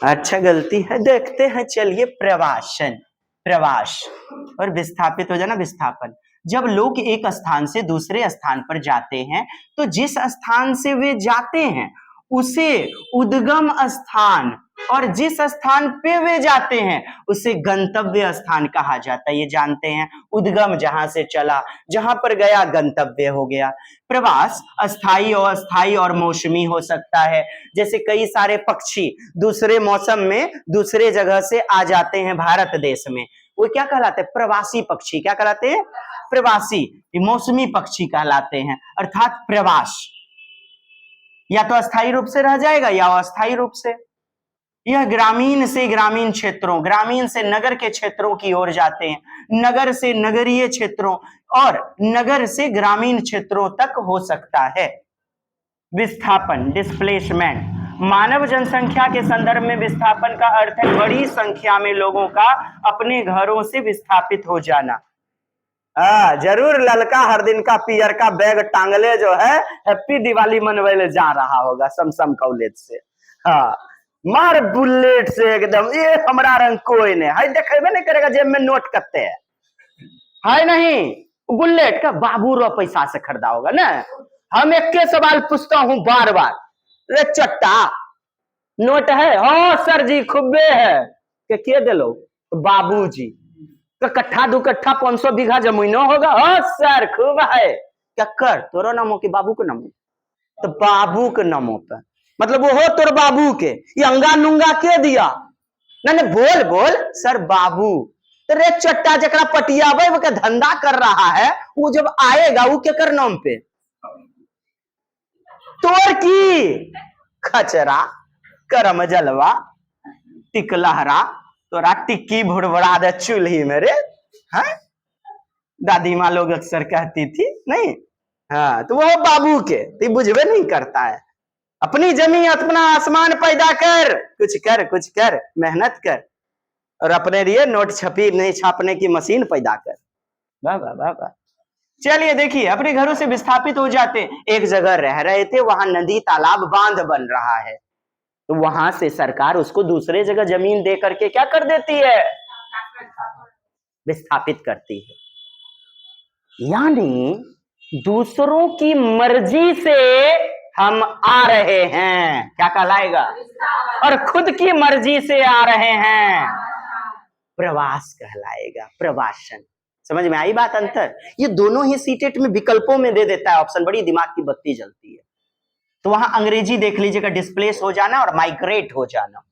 अच्छा गलती है, देखते हैं। चलिए, प्रवासन, प्रवास और विस्थापित हो जाना विस्थापन। जब लोग एक स्थान से दूसरे स्थान पर जाते हैं तो जिस स्थान से वे जाते हैं उसे उद्गम स्थान, और जिस स्थान पे वे जाते हैं उसे गंतव्य स्थान कहा जाता है। ये जानते हैं, उद्गम जहां से चला, जहां पर गया, गंतव्य हो गया। प्रवास अस्थाई और अस्थाई और मौसमी हो सकता है। जैसे कई सारे पक्षी दूसरे मौसम में दूसरे जगह से आ जाते हैं भारत देश में, वो क्या कहलाते हैं? प्रवासी पक्षी। क्या कहलाते हैं? प्रवासी। मौसमी पक्षी कहलाते हैं, अर्थात प्रवास। या तो अस्थायी रूप से रह जाएगा या अस्थायी रूप से। यह ग्रामीण से ग्रामीण क्षेत्रों, ग्रामीण से नगर के क्षेत्रों की ओर जाते हैं, नगर से नगरीय क्षेत्रों और नगर से ग्रामीण क्षेत्रों तक हो सकता है। विस्थापन, डिस्प्लेसमेंट, मानव जनसंख्या के संदर्भ में विस्थापन का अर्थ है बड़ी संख्या में लोगों का अपने घरों से विस्थापित हो जाना। जरूर ललका हर दिन का पियर का बैग टांगले जो है हैप्पी दिवाली मनवाने जा रहा होगा समसम कॉलेज से। हाँ, मार बुलेट से एकदम, ये हमारा रंग कोई नहीं है, देखेबे नहीं करेगा जेब में नोट कत्ते है नहीं, बुलेट का बाबू रो पैसा से खरीदा होगा ना। हम एक के सवाल पूछता हूं बार बार, रे चट्टा नोट है? हाँ सर जी खूबे है। के दिलो? बाबूजी। तो कट्ठा दो कट्ठा 500 बीघा जमीनो होगा? हाँ सर खूब है। क्या कर तोरो नामो के बाबू के नामो? तो बाबू के नामो पे, मतलब वो हो तोर बाबू के, ये अंगा नुंगा के दिया? नहीं बोल बोल सर बाबू। तो रे चट्टा जकरा पटियावे वो के धंधा कर रहा है, वो जब आएगा वो के कर नाम पे? तोर की खचरा करम जलवा टिकलहरा, तोरा टिक्की भुड़बड़ा दे चूल्ही में रे। हाँ, दादी माँ लोग अक्सर कहती थी नहीं। हाँ, तो वो बाबू के तो बुझबे नहीं करता है। अपनी जमीन अपना आसमान पैदा कर, कुछ कर कुछ कर, मेहनत कर और अपने लिए नोट छपी नहीं छापने की मशीन पैदा कर। वाह वाह वाह वाह। चलिए देखिए, अपने घरों से विस्थापित हो जाते, एक जगह रह रहे थे, वहां नदी तालाब बांध बन रहा है, तो वहां से सरकार उसको दूसरे जगह जमीन दे करके क्या कर देती है? विस्थापित करती है। यानी दूसरों की मर्जी से हम आ रहे हैं, क्या कहलाएगा? और खुद की मर्जी से आ रहे हैं, प्रवास कहलाएगा, प्रवासन। समझ में आई बात? अंतर ये दोनों ही सीटेट में विकल्पों में दे देता है ऑप्शन, बड़ी दिमाग की बत्ती जलती है। तो वहां अंग्रेजी देख लीजिएगा, डिस्प्लेस हो जाना और माइग्रेट हो जाना।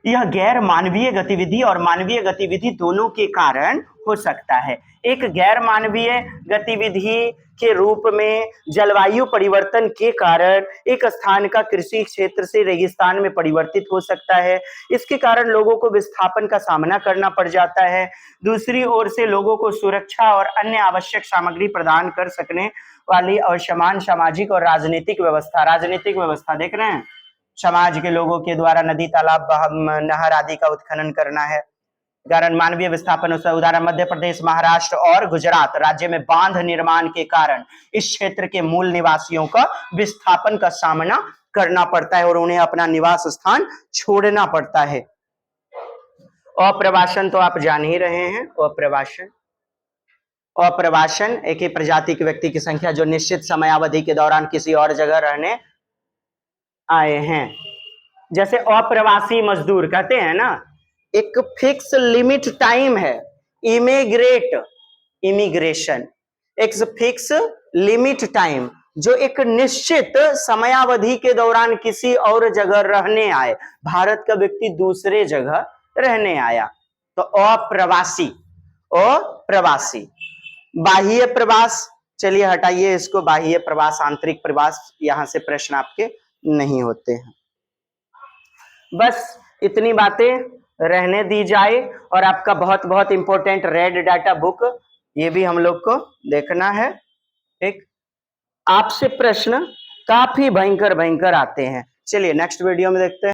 यह गैर मानवीय गतिविधि और मानवीय गतिविधि दोनों के कारण हो सकता है। एक गैर मानवीय गतिविधि के रूप में जलवायु परिवर्तन के कारण एक स्थान का कृषि क्षेत्र से रेगिस्तान में परिवर्तित हो सकता है। इसके कारण लोगों को विस्थापन का सामना करना पड़ जाता है। दूसरी ओर से लोगों को सुरक्षा और अन्य आवश्यक सामग्री प्रदान कर सकने वाली और समान सामाजिक और राजनीतिक व्यवस्था देख रहे हैं, समाज के लोगों के द्वारा नदी तालाब नहर आदि का उत्खनन करना है। कारण मानवीय विस्थापन, उदाहरण मध्य प्रदेश, महाराष्ट्र और गुजरात राज्य में बांध निर्माण के कारण इस क्षेत्र के मूल निवासियों का विस्थापन का सामना करना पड़ता है और उन्हें अपना निवास स्थान छोड़ना पड़ता है। अप्रवासन तो आप जान ही रहे हैं। अप्रवासन एक ही प्रजाति के व्यक्ति की संख्या जो निश्चित समयावधि के दौरान किसी और जगह रहने आए हैं। जैसे अप्रवासी मजदूर कहते हैं ना, एक फिक्स लिमिट टाइम है। इमिग्रेशन एक फिक्स लिमिट टाइम, जो एक निश्चित समयावधि के दौरान किसी और जगह रहने आए। भारत का व्यक्ति दूसरे जगह रहने आया तो अप्रवासी। बाह्य प्रवास, चलिए हटाइए इसको, बाह्य प्रवास, आंतरिक प्रवास, यहां से प्रश्न आपके नहीं होते हैं। बस इतनी बातें रहने दी जाए। और आपका बहुत बहुत इंपॉर्टेंट रेड डाटा बुक, ये भी हम लोग को देखना है। ठीक, आपसे प्रश्न काफी भयंकर आते हैं। चलिए नेक्स्ट वीडियो में देखते हैं।